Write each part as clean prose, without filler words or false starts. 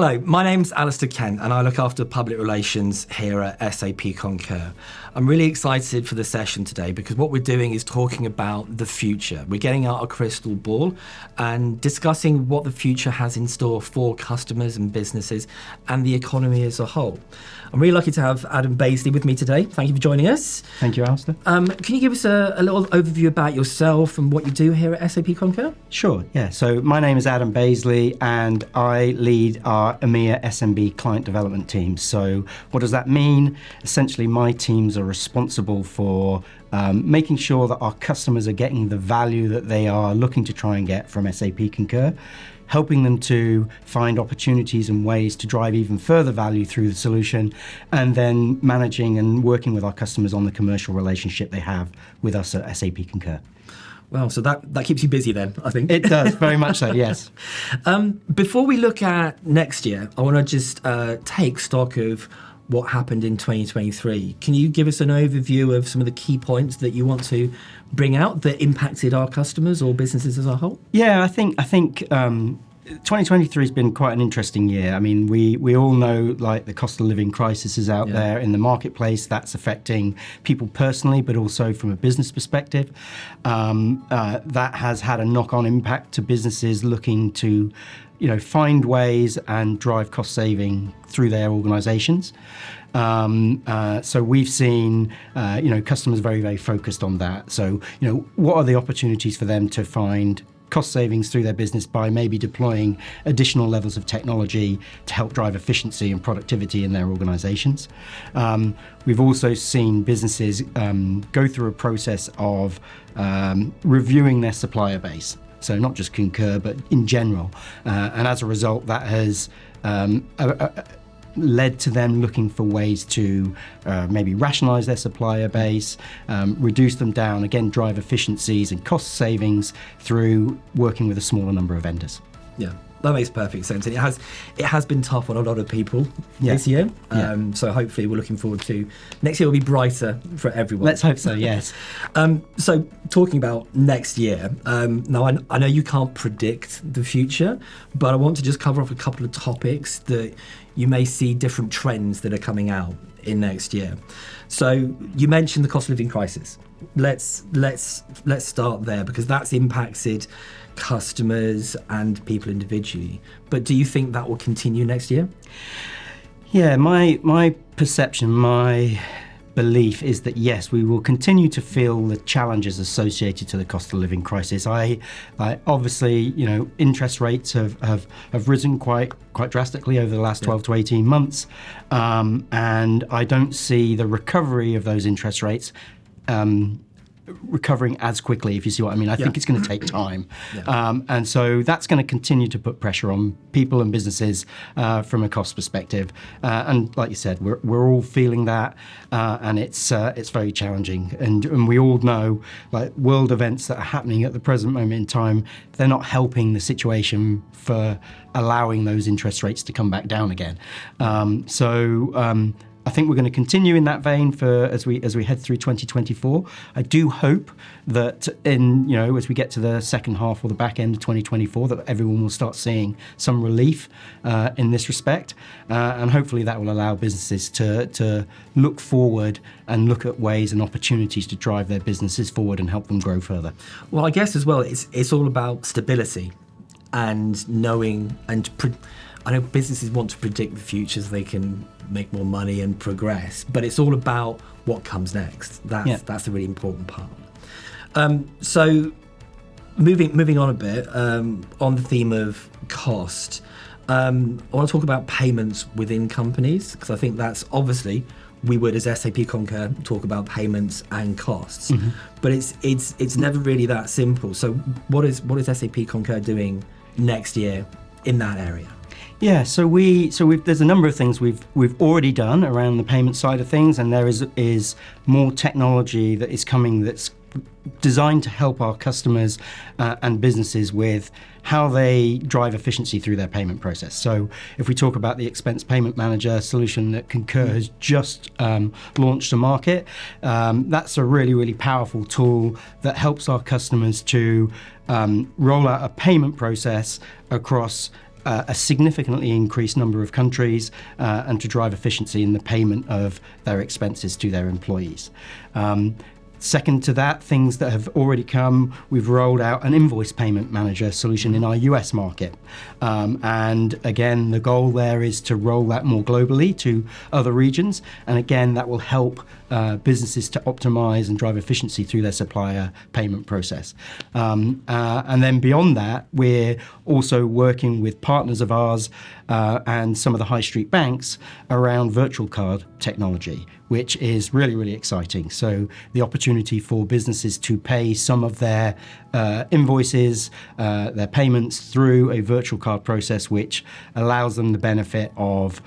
Hello, my name's Alistair Kent and I look after public relations here at SAP Concur. I'm really excited for the session today because what we're doing is talking about the future. We're getting out a crystal ball and discussing what the future has in store for customers and businesses and the economy as a whole. I'm really lucky to have Adam Bazeley with me today. Thank you for joining us. Thank you, Alistair. Can you give us a little overview about yourself and what you do here at SAP Concur? Sure, yeah. So my name is Adam Bazeley and I lead our EMEA SMB client development team. So what does that mean? Essentially, my teams are responsible for making sure that our customers are getting the value that they are looking to try and get from SAP Concur, helping them to find opportunities and ways to drive even further value through the solution, and then managing and working with our customers on the commercial relationship they have with us at SAP Concur. Well, so that keeps you busy then, I think. It does, very much so, yes. Before we look at next year, I want to just take stock of what happened in 2023. Can you give us an overview of some of the key points that you want to bring out that impacted our customers or businesses as a whole? Yeah, I think 2023 has been quite an interesting year. I mean, we all know like the cost of living crisis is out there in the marketplace. That's affecting people personally, but also from a business perspective. That has had a knock-on impact to businesses looking to find ways and drive cost saving through their organizations. So we've seen, customers very, very focused on that. So, what are the opportunities for them to find cost savings through their business by maybe deploying additional levels of technology to help drive efficiency and productivity in their organizations. We've also seen businesses go through a process of reviewing their supplier base. So not just Concur, but in general. And as a result, that has led to them looking for ways to maybe rationalize their supplier base, reduce them down, again, drive efficiencies and cost savings through working with a smaller number of vendors. Yeah. That makes perfect sense. And it has been tough on a lot of people this year. So hopefully we're looking forward to next year will be brighter for everyone. Let's hope so, yes. So talking about next year, now I know you can't predict the future, but I want to just cover off a couple of topics that you may see different trends that are coming out in next year. So you mentioned the cost of living crisis. Let's start there because that's impacted customers and people individually. But do you think that will continue next year? Yeah, my perception, my belief is that yes, we will continue to feel the challenges associated to the cost of living crisis. I obviously, interest rates have risen quite drastically over the last 12 to 18 months, and I don't see the recovery of those interest rates recovering as quickly, if you see what I mean. I think it's going to take time. And so that's going to continue to put pressure on people and businesses from a cost perspective. And like you said, we're all feeling that, and it's very challenging. And we all know, like, world events that are happening at the present moment in time, they're not helping the situation for allowing those interest rates to come back down again. I think we're going to continue in that vein as we head through 2024. I do hope that as we get to the second half or the back end of 2024, that everyone will start seeing some relief in this respect, and hopefully that will allow businesses to look forward and look at ways and opportunities to drive their businesses forward and help them grow further. Well, I guess as well, it's all about stability and knowing and. I know businesses want to predict the future so they can make more money and progress, but it's all about what comes next. That's the really important part. So moving on a bit, on the theme of cost, I want to talk about payments within companies, because I think that's obviously, we would as SAP Concur talk about payments and costs, but it's never really that simple. So what is SAP Concur doing next year in that area? Yeah, so there's a number of things we've already done around the payment side of things, and there is more technology that is coming that's designed to help our customers and businesses with how they drive efficiency through their payment process. So if we talk about the expense payment manager solution that Concur has just launched to market, that's a really, really powerful tool that helps our customers to roll out a payment process across a significantly increased number of countries and to drive efficiency in the payment of their expenses to their employees. Second to that, things that have already come, we've rolled out an invoice payment manager solution in our US market. And again, the goal there is to roll that more globally to other regions. And again, that will help businesses to optimize and drive efficiency through their supplier payment process. And then beyond that, we're also working with partners of ours and some of the high street banks around virtual card technology, which is really, really exciting. So the opportunity for businesses to pay some of their invoices, their payments through a virtual card process, which allows them the benefit of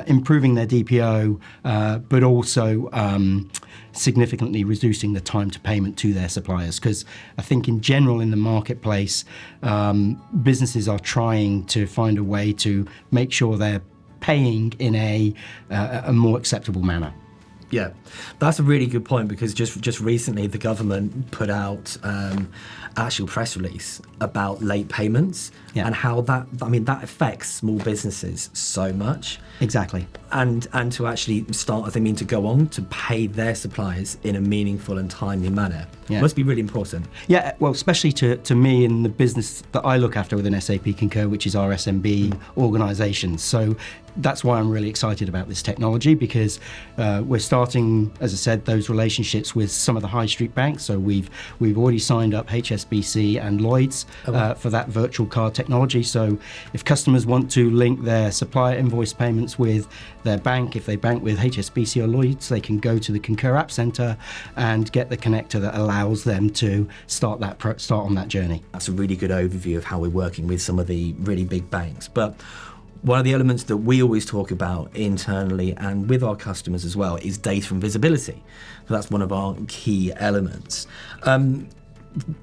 improving their DPO, but also significantly reducing the time to payment to their suppliers. Because I think in general in the marketplace, businesses are trying to find a way to make sure they're paying in a more acceptable manner. Yeah, that's a really good point, because just recently the government put out actual press release about late payments and how that affects small businesses so much. Exactly. And to actually start, they mean to go on to pay their suppliers in a meaningful and timely manner. Must be really important. Yeah, well, especially to me in the business that I look after within SAP Concur, which is our SMB organisation. So that's why I'm really excited about this technology, because we're starting, as I said, those relationships with some of the high street banks. So we've already signed up HSBC and Lloyds for that virtual card technology. So if customers want to link their supplier invoice payments with their bank, if they bank with HSBC or Lloyds, they can go to the Concur App Centre and get the connector that allows them to start on that journey. That's a really good overview of how we're working with some of the really big banks. But one of the elements that we always talk about internally and with our customers as well is data and visibility. So that's one of our key elements.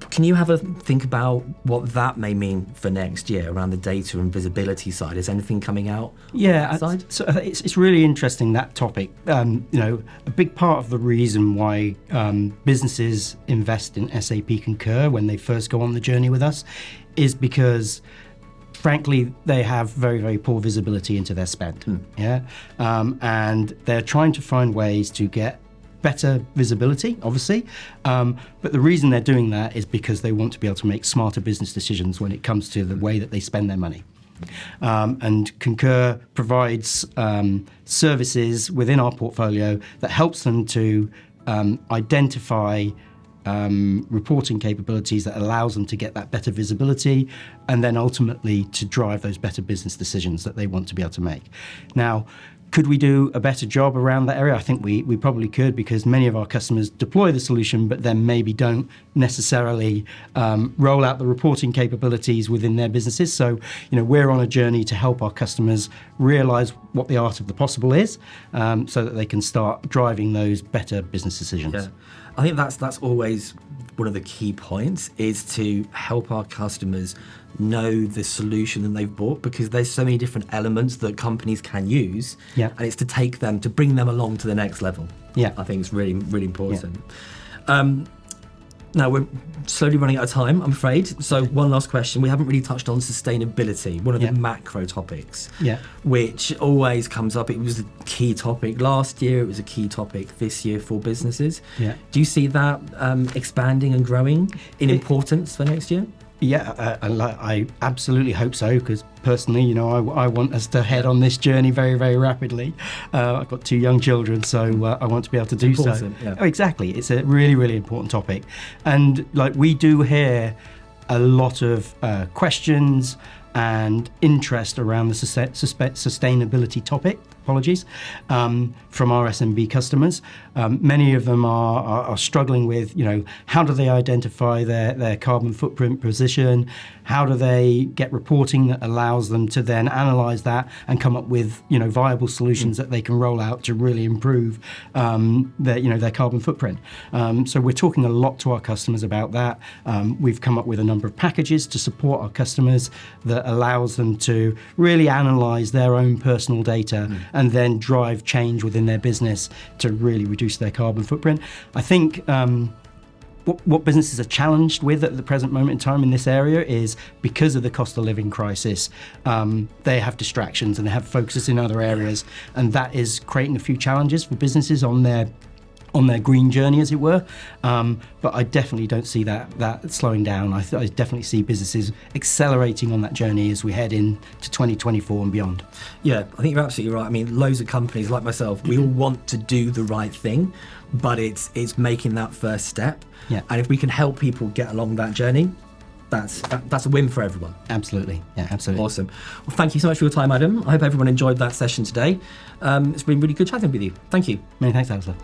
Can you have a think about what that may mean for next year around the data and visibility side? Is anything coming out on that side? So it's really interesting, that topic. A big part of the reason why businesses invest in SAP Concur when they first go on the journey with us is because frankly, they have very, very poor visibility into their spend. And they're trying to find ways to get better visibility, obviously. But the reason they're doing that is because they want to be able to make smarter business decisions when it comes to the way that they spend their money. And Concur provides services within our portfolio that helps them to identify reporting capabilities that allows them to get that better visibility and then ultimately to drive those better business decisions that they want to be able to make. Now, could we do a better job around that area? I think we probably could, because many of our customers deploy the solution but then maybe don't necessarily roll out the reporting capabilities within their businesses. So, we're on a journey to help our customers realize what the art of the possible is, so that they can start driving those better business decisions. Yeah. I think that's always one of the key points, is to help our customers know the solution that they've bought, because there's so many different elements that companies can use, and it's to bring them along to the next level. I think it's really, really important. Now we're slowly running out of time, I'm afraid. So one last question. We haven't really touched on sustainability, one of the macro topics, which always comes up. It was a key topic last year. It was a key topic this year for businesses. Do you see that expanding and growing in importance for next year? I absolutely hope so, because personally, I want us to head on this journey very, very rapidly. I've got 2 young children, so I want to be able to do so. Oh, exactly. It's a really, really important topic. And we do hear a lot of questions and interest around the sustainability topic, from our SMB customers. Many of them are struggling with, how do they identify their carbon footprint position? How do they get reporting that allows them to then analyze that and come up with, viable solutions that they can roll out to really improve their carbon footprint? So we're talking a lot to our customers about that. We've come up with a number of packages to support our customers that allows them to really analyze their own personal data and then drive change within their business to really reduce their carbon footprint. I think what businesses are challenged with at the present moment in time in this area is because of the cost of living crisis, they have distractions and they have focuses in other areas, and that is creating a few challenges for businesses on their green journey, as it were. But I definitely don't see that slowing down. I definitely see businesses accelerating on that journey as we head into 2024 and beyond. Yeah, I think you're absolutely right. I mean, loads of companies like myself, we all want to do the right thing, but it's making that first step. Yeah. And if we can help people get along that journey, that's a win for everyone. Absolutely. Yeah, absolutely. Awesome. Well, thank you so much for your time, Adam. I hope everyone enjoyed that session today. It's been really good chatting with you. Thank you. Many thanks, Alistair.